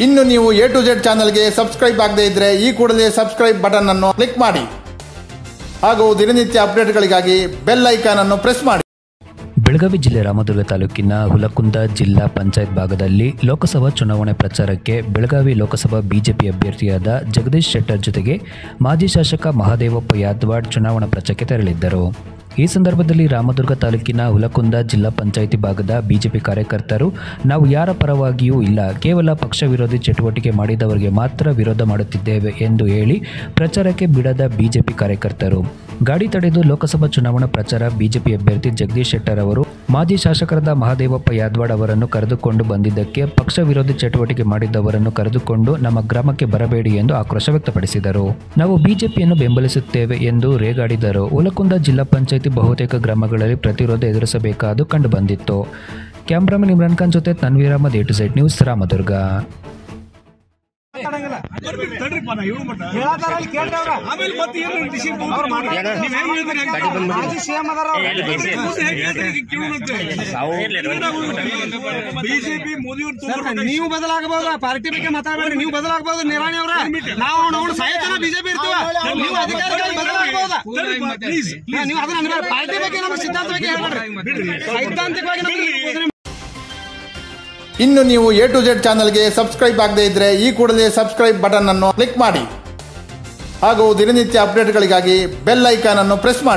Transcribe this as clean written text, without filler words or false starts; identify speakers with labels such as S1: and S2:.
S1: ಇನ್ನು ನೀವು A to Z ಚಾನೆಲ್ಗೆ ಸಬ್ಸ್ಕ್ರೈಬ್ ಆಗದೇ ಇದ್ದರೆ ಈ ಕೂಡಲೇ ಸಬ್ಸ್ಕ್ರೈಬ್ ಬಟನ್ ಅನ್ನು ಕ್ಲಿಕ್ ಮಾಡಿ ಹಾಗೂ ದಿನನಿತ್ಯ ಅಪ್ಡೇಟ್ಗಳಿಗಾಗಿ ಬೆಲ್ ಐಕಾನ್ ಅನ್ನು ಪ್ರೆಸ್ ಮಾಡಿ.
S2: ಬೆಳಗಾವಿ ಜಿಲ್ಲೆ ರಾಮದುರ್ಗ ತಾಲೂಕಿನ ಹುಲಕುಂದ ಜಿಲ್ಲಾ ಪಂಚಾಯತ್ ಭಾಗದಲ್ಲಿ ಲೋಕಸಭಾ ಚುನಾವಣೆ ಪ್ರಚಾರಕ್ಕೆ ಬೆಳಗಾವಿ ಲೋಕಸಭಾ ಬಿಜೆಪಿ ಅಭ್ಯರ್ಥಿಯಾದ ಜಗದೀಶ್ ಶೆಟ್ಟರ್ ಜೊತೆಗೆ ಮಾಜಿ ಶಾಸಕ ಮಹಾದೇವಪ್ಪ ಯಾದವಾಡ್ ಚುನಾವಣಾ ಪ್ರಚಾರಕ್ಕೆ ತೆರಳಿದ್ದರು. ಈ ಸಂದರ್ಭದಲ್ಲಿ ರಾಮದುರ್ಗ ತಾಲೂಕಿನ ಹುಲಕುಂದ ಜಿಲ್ಲಾ ಪಂಚಾಯಿತಿ ಭಾಗದ ಬಿಜೆಪಿ ಕಾರ್ಯಕರ್ತರು ನಾವು ಯಾರ ಪರವಾಗಿಯೂ ಇಲ್ಲ, ಕೇವಲ ಪಕ್ಷ ವಿರೋಧಿ ಚಟುವಟಿಕೆ ಮಾಡಿದವರಿಗೆ ಮಾತ್ರ ವಿರೋಧ ಮಾಡುತ್ತಿದ್ದೇವೆ ಎಂದು ಹೇಳಿ ಪ್ರಚಾರಕ್ಕೆ ಬಿಡದ ಬಿಜೆಪಿ ಕಾರ್ಯಕರ್ತರು ಗಾಡಿ ತಡೆದು ಲೋಕಸಭಾ ಚುನಾವಣಾ ಪ್ರಚಾರ ಬಿಜೆಪಿ ಅಭ್ಯರ್ಥಿ ಜಗದೀಶ್ ಶೆಟ್ಟರ್ ಅವರು ಮಾಜಿ ಶಾಸಕರಾದ ಮಹಾದೇವಪ್ಪ ಯಾದವಾಡ್ ಅವರನ್ನು ಕರೆದುಕೊಂಡು ಬಂದಿದ್ದಕ್ಕೆ ಪಕ್ಷ ವಿರೋಧಿ ಚಟುವಟಿಕೆ ಮಾಡಿದವರನ್ನು ಕರೆದುಕೊಂಡು ನಮ್ಮ ಗ್ರಾಮಕ್ಕೆ ಬರಬೇಡಿ ಎಂದು ಆಕ್ರೋಶ ವ್ಯಕ್ತಪಡಿಸಿದರು. ನಾವು ಬಿಜೆಪಿಯನ್ನು ಬೆಂಬಲಿಸುತ್ತೇವೆ ಎಂದು ರೇಗಾಡಿದರು. ಹುಲಕುಂದ ಜಿಲ್ಲಾ ಪಂಚಾಯಿತಿ ಬಹುತೇಕ ಗ್ರಾಮಗಳಲ್ಲಿ ಪ್ರತಿರೋಧ ಎದುರಿಸಬೇಕಾದು ಕಂಡುಬಂದಿತ್ತು. ಕ್ಯಾಮ್ರಾಮನ್ ಇಮ್ರಾನ್ ಖಾನ್ ಜೊತೆ Tanveer Ahmed, A to Z news, Ramdurg.
S3: ನೀವು ಬದಲಾಗಬಹುದು, ಪಾರ್ಟಿ ಬಗ್ಗೆ ಮಾತಾಡಬೇಡಿ. ನೀವು ಬದಲಾಗಬಹುದು, ನಿರಾಣಿ ಅವರ ನಾವು ಸಾಯತನ ಬಿಜೆಪಿ ಇರ್ತೀವ, ನೀವು ಅಧಿಕಾರಿಗಳು ಬದಲಾಗಬಹುದಾ? ನೀವು ಅದನ್ನ ಪಾರ್ಟಿ ಬಗ್ಗೆ ನಮ್ಮ ಸಿದ್ಧಾಂತ ಬಗ್ಗೆ ಹೇಳ್ಬೇಡ್ರಿ, ಸೈದ್ಧಾಂತಿಕವಾಗಿ.
S1: ಇನ್ನು ನೀವು A to Z ಚಾನೆಲ್ಗೆ ಸಬ್ಸ್ಕ್ರೈಬ್ ಆಗದೇ ಇದ್ದರೆ ಈ ಕೂಡಲೇ ಸಬ್ಸ್ಕ್ರೈಬ್ ಬಟನ್ ಅನ್ನು ಕ್ಲಿಕ್ ಮಾಡಿ ಹಾಗೂ ದಿನನಿತ್ಯ ಅಪ್ಡೇಟ್ಗಳಿಗಾಗಿ ಬೆಲ್ ಐಕಾನ್ ಅನ್ನು ಪ್ರೆಸ್ ಮಾಡಿ.